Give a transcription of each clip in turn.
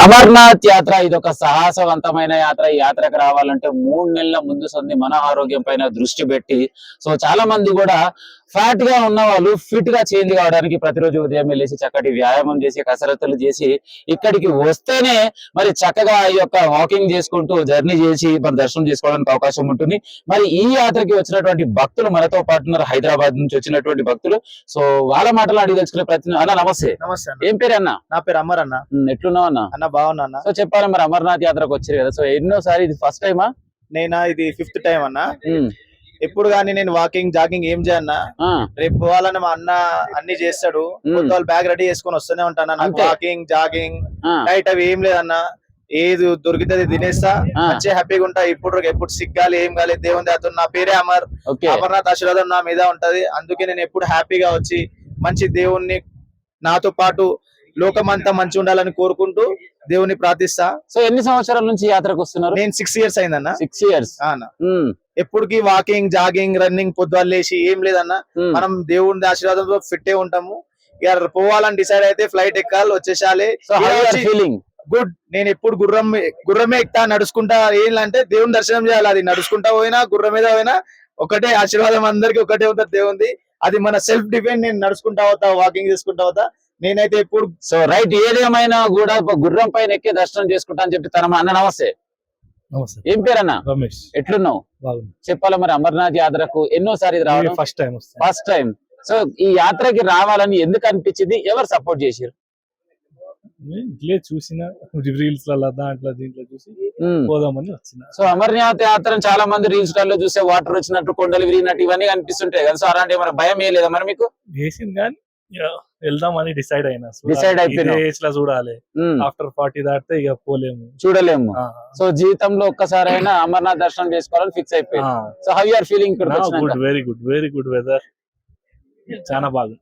అమర్నాథ్ యాత్ర ఇది ఒక సాహసవంతమైన యాత్ర. ఈ యాత్రకు రావాలంటే 3 నెలల ముందు సంది మన ఆరోగ్యం పైన దృష్టి పెట్టి, సో చాలా మంది కూడా ఫ్యాట్ గా ఉన్న వాళ్ళు ఫిట్ గా చేంజ్ కావడానికి ప్రతిరోజు ఉదయం వెళ్ళేసి చక్కటి వ్యాయామం చేసి కసరత్తులు చేసి ఇక్కడికి వస్తేనే మరి చక్కగా ఈ యొక్క వాకింగ్ చేసుకుంటూ జర్నీ చేసి మరి దర్శనం చేసుకోవడానికి అవకాశం ఉంటుంది. మరి ఈ యాత్రకి వచ్చినటువంటి భక్తులు మనతో పాటు ఉన్నారు, హైదరాబాద్ నుంచి వచ్చినటువంటి భక్తులు. సో వాళ్ళ మాటలు అడిగి తెలుసుకునే ప్రయత్నం. అన్న నమస్తే. నమస్తే అన్న. ఏం పేరు అన్న? నా పేరు అమర్ అన్న. ఎట్లున్నావు అన్న? అన్న బాగున్నా అన్న. సో చెప్పాలి, మరి అమర్నాథ్ యాత్రకు వచ్చారు కదా, సో ఎన్నోసారి ఇది ఫస్ట్ టైమా? ఇది 5th టైం అన్న. ఎప్పుడు గానీ నేను వాకింగ్ జాగింగ్ ఏం చేయన్నా, రేపు పోవాలని మా అన్న అన్ని చేస్తాడు. బ్యాగ్ రెడీ చేసుకుని వస్తూనే ఉంటాను. నాకు వాకింగ్ జాగింగ్ నైట్ అవి ఏం లేదన్నా, ఏది దొరికితే తినేస్తా, మంచిగా హ్యాపీగా ఉంటా. ఎప్పుడు సిగ్గాలి ఏం కాలేదు. దేవుని దయతో నా పేరే అమర్. అమర్నాథ్ ఆశీర్వాదం నా మీద ఉంటది. అందుకే నేను ఎప్పుడు హ్యాపీగా వచ్చి మంచి దేవుణ్ణి నాతో పాటు లోకమంతా మంచి ఉండాలని కోరుకుంటూ దేవుని ప్రార్థిస్తా. సో ఎన్ని సంవత్సరాల నుంచి యాత్రకు వస్తున్నారు? నేను 6 years అయిందన్న. 6 years. ఎప్పటికి వాకింగ్ జాగింగ్ రన్నింగ్ పొద్దున్న లేచి ఏం లేదన్న, మనం దేవుని ఆశీర్వాదంతో ఫిట్ ఏ ఉంటాము. ఇక పోవాలని డిసైడ్ అయితే ఫ్లైట్ ఎక్కాలి, వచ్చేసాలి. గుడ్. నేను ఎప్పుడు గుర్రమే ఎక్కుతా, నడుచుకుంటా. ఏంటంటే దేవుని దర్శనం చేయాలి. అది నడుచుకుంటా పోయినా గుర్రం మీద పోయినా ఒకటే ఆశీర్వాదం, అందరికి ఒకటే ఉంటుంది దేవుంది. అది మన సెల్ఫ్ డిపెండ్. నేను నడుచుకుంటా అవుతా, వాకింగ్ చేసుకుంటా అవుతా. నేనైతే ఎప్పుడు సో రైట్ ఏదేమైనా కూడా గుర్రం పైన ఎక్కి దర్శనం చేసుకుంటా అని చెప్పి తన అన్న. నమస్తే. ఏం పేరన్నా? రమేష్. ఎట్లున్నావు? చెప్పాలా, మరి అమర్నాథ్ యాత్రకు ఎన్నోసారి రావడం? First time. సో ఈ యాత్రకి రావాలని ఎందుకు అనిపించింది? ఎవరు సపోర్ట్ చేశారు? చూసిన రీల్స్ దాంట్లో దీంట్లో చూసి పోదామని వచ్చిన. సో అమర్నాథ్ యాత్ర చాలా మంది రీల్స్ లో చూస్తే వాటర్ వచ్చినట్టు, కొండలు విరిగినట్టు ఇవన్నీ కనిపిస్తుంటాయి కదా. సో అలాంటి ఏమైనా భయం ఏ లేదా మరి మీకు? వేసింది కానీ వెళ్దామని డిసైడ్ అయిపోయినా చూడాలి. ఆఫ్టర్ 40 దాటితే ఇక చూడలేము. సో జీవితంలో ఒక్కసారైనా అమర్నాథ్ దర్శనం చేసుకోవాలని ఫిక్స్ అయిపోయింది. So how you are feeling? Very good weather, చాలా బాగా.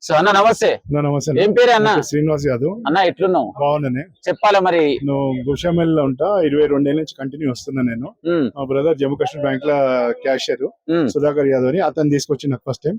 సో అన్న నమస్తే. నమస్తే. ఏం పేరు అన్న? శ్రీనివాస్ యాదవ్. అన్న ఎట్లున్నావు? బాగున్నానే. చెప్పాలా, మరి నేను గుషామెల్ లో ఉంటా. 22 ఏళ్ళ నుంచి కంటిన్యూ వస్తున్నా. నేను మా బ్రదర్ జమ్మూ కాశ్మీర్ బ్యాంక్ లో క్యాషియర్ సుధాకర్ యాదవ్ అని, అతను తీసుకొచ్చి నాకు ఫస్ట్ టైం.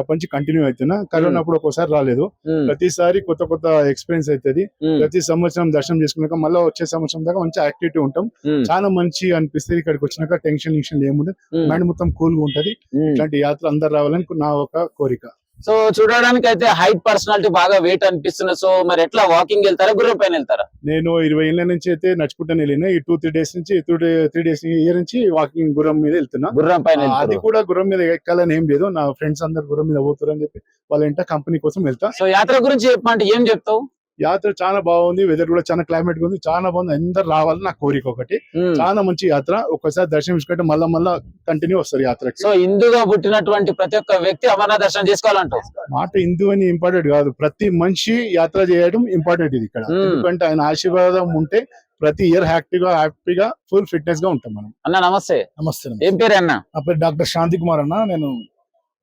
అప్పటి నుంచి కంటిన్యూ అవుతున్నా. కరోనా అప్పుడు ఒకసారి రాలేదు. ప్రతిసారి కొత్త ఎక్స్పీరియన్స్ అవుతుంది. ప్రతి సంవత్సరం దర్శనం చేసుకున్నాక మళ్ళీ వచ్చే సంవత్సరం దాకా మంచి యాక్టివిటీ ఉంటాం. చాలా మంచి అనిపిస్తుంది. ఇక్కడికి వచ్చినాక టెన్షన్ ఏముండదు, మైండ్ మొత్తం కూల్ గా ఉంటది. ఇట్లాంటి యాత్ర అందరు రావాలని నా ఒక కోరిక. సో చూడడానికి అయితే హైట్ పర్సనాలిటీ బాగా వెయిట్ అనిపిస్తున్నా. సో మరి ఎట్లా వాకింగ్ వెళ్తారా, గుర్రం పైన వెళ్తారా? నేను 20 ఏళ్ళ నుంచి అయితే నడుచుకుంటాను వెళ్ళిన. ఈ 2-3 days నుంచి 3 days ఇయర్ నుంచి వాకింగ్ గుర్రం మీద వెళ్తున్నా. గుర్రం పైన అది కూడా గుర్రం మీద ఎక్కాలని ఏం లేదు. నా ఫ్రెండ్స్ అందరు గుర్రం మీద పోతారు అని చెప్పి వాళ్ళ ఇంట కంపెనీ కోసం వెళ్తా. సో యాత్ర గురించి చెప్పమంటే ఏం చెప్తావు? యాత్ర చాలా బాగుంది. వెదర్ కూడా చాలా క్లైమేట్ ఉంది, చాలా బాగుంది. అందరు రావాలని నా కోరిక ఒకటి. చాలా మంచి యాత్ర. ఒక్కసారి దర్శనం చేసుకుంటే మళ్ళా కంటిన్యూ వస్తారు యాత్రకి. సో హిందూగా పుట్టినటువంటి ప్రతి ఒక్క వ్యక్తి అమర్నాథ్ దర్శనం చేసుకోవాలంటారు. మాట హిందూ అని ఇంపార్టెంట్ కాదు, ప్రతి మనిషి యాత్ర చేయడం ఇంపార్టెంట్ ఇది ఇక్కడ. ఎందుకంటే ఆయన ఆశీర్వాదం ఉంటే ప్రతి ఇయర్ హ్యాపీగా ఫుల్ ఫిట్నెస్ గా ఉంటాం మనం. అన్న నమస్తే. నమస్తే. ఏం పేరు అన్న? నా పేరు డాక్టర్ శాంతి కుమార్ అన్న. నేను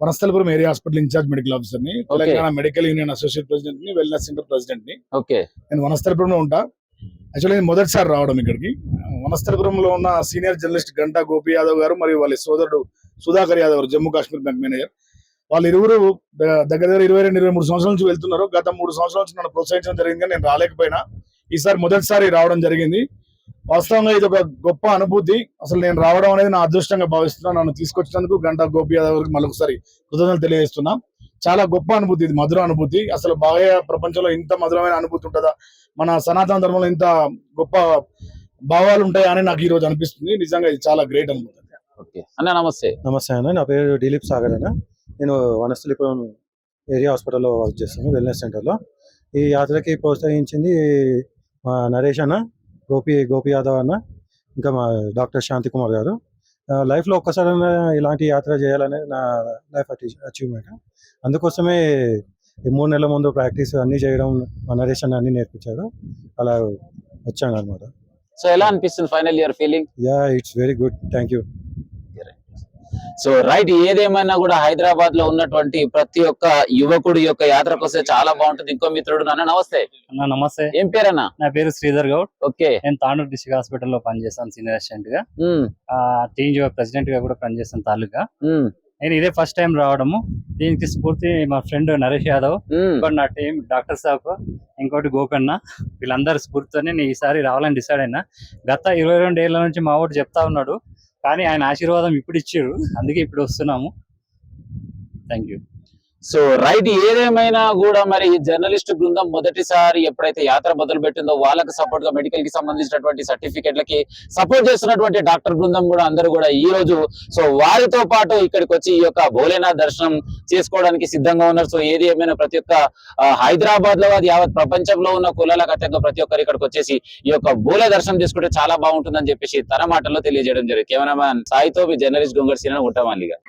Vanasthalipuram area hospital incharge medical officer ని, Telangana medical union associate president ని, వెల్నెస్ సెంటర్ ప్రెసిడెంట్ ని. నేను వనస్థలపురంలో ఉంటా. యాక్చువల్లీ నేను మొదటిసారి రావడం ఇక్కడికి. వనస్థలపురంలో ఉన్న సీనియర్ జర్నలిస్ట్ గంటా గోపి యాదవ్ గారు మరియు వాళ్ళ సోదరుడు సుధాకర్ యాదవ్ గారు, జమ్మూ కాశ్మీర్ బ్యాంక్ మేనేజర్, వాళ్ళు ఇరువురు దగ్గర 22-23 సంవత్సరాల నుంచి వెళ్తున్నారు. గత 3 సంవత్సరాల నుంచి నన్ను ప్రోత్సహించడం జరిగింది. నేను రాలేకపోయినా ఈసారి మొదటిసారి రావడం జరిగింది. వాస్తవంగా ఇది ఒక గొప్ప అనుభూతి. అసలు నేను రావడం అనేది నా అదృష్టంగా భావిస్తున్నాను. నన్ను తీసుకొచ్చినందుకు గంటా గోపి యాదవ్ గారికి మరొకసారి కృతజ్ఞతలు తెలియజేస్తున్నా. చాలా గొప్ప అనుభూతి, ఇది మధుర అనుభూతి. అసలు బాహ్య ప్రపంచంలో ఇంత మధురమైన అనుభూతి ఉంటుందా, మన సనాతన ధర్మంలో ఇంత గొప్ప భావాలు ఉంటాయా అని నాకు ఈ రోజు అనిపిస్తుంది. నిజంగా ఇది చాలా గ్రేట్ అనుభూతి. అన్న నమస్తే. నమస్తే అన్న. నా పేరు దిలీప్ సాగర్ అన్న. నేను వనస్థలిపురం ఏరియా హాస్పిటల్లో వర్క్ చేస్తాను, వెల్నెస్ సెంటర్లో. ఈ యాత్రకి ప్రోత్సహించింది మా నరేష్ అన్న, గోపి యాదవ్ అన్న, ఇంకా మా డాక్టర్ శాంతి కుమార్ గారు. లైఫ్లో ఒక్కసారైనా ఇలాంటి యాత్ర చేయాలనేది నా లైఫ్ అచీవ్మెంట్. అందుకోసమే ఈ 3 నెలల ముందు ప్రాక్టీస్ అన్ని చేయడం మా నరేష్ అన్న అన్ని నేర్పించాడు. అలా వచ్చాను అనమాట. సో ఎలా అనిపిస్తుంది final year feeling? Yeah, it's very good, thank you. So right ఏదేమైనా కూడా హైదరాబాద్ లో ఉన్నటువంటి ప్రతి ఒక్క యువకుడి యొక్క యాత్రకు వస్తే చాలా బాగుంటుంది. ఇంకో మిత్రుడు అన్న నమస్తే. అన్న నమస్తే. ఏం పేరన్నా? నా పేరు శ్రీధర్ గౌడ్. ఓకే. నేను తాండూరు డిస్ట్రిక్ట్ హాస్పిటల్ లో పనిచేస్తాను, సీనియర్ అసిస్టెంట్ గా. టీమ్ ప్రెసిడెంట్ గా కూడా పనిచేస్తాను తాలూకా. నేను ఇదే ఫస్ట్ టైం రావడము. దీనికి స్ఫూర్తి మా ఫ్రెండ్ నరేష్ యాదవ్, ఇంకోటి నా టీం డాక్టర్ సాబ్, ఇంకోటి గోకన్న, వీళ్ళందరి స్ఫూర్తితోనే నేను ఈసారి రావాలని డిసైడ్ అయినా. గత 22 ఏళ్ల నుంచి మా వాడు చెప్తా ఉన్నాడు, కానీ ఆయన ఆశీర్వాదం ఇప్పుడు ఇచ్చారు, అందుకే ఇప్పుడు వస్తున్నాము. Thank you. సో రైట్, ఏదేమైనా కూడా మరి జర్నలిస్ట్ బృందం మొదటిసారి ఎప్పుడైతే యాత్ర మొదలు పెట్టిందో వాళ్ళకి సపోర్ట్ గా మెడికల్ కి సంబంధించినటువంటి సర్టిఫికెట్లకి సపోర్ట్ చేస్తున్నటువంటి డాక్టర్ బృందం కూడా అందరూ కూడా ఈ రోజు సో వారితో పాటు ఇక్కడికి వచ్చి ఈ యొక్క భోలేనాథ్ దర్శనం చేసుకోవడానికి సిద్ధంగా ఉన్నారు. సో ఏది ఏమైనా ప్రతి ఒక్క హైదరాబాద్ లో అది యావత్ ప్రపంచంలో ఉన్న కులాలకు అత్యంత ప్రతి ఒక్కరు ఇక్కడికి వచ్చేసి ఈ యొక్క భోలే దర్శనం చేసుకుంటే చాలా బాగుంటుందని చెప్పేసి తన మాటల్లో తెలియజేయడం జరిగింది. కెమెరామ్యాన్ సాయితో మీ జర్నలిస్ట్ గొంగర్ సీన ఉంటామల్లిగా.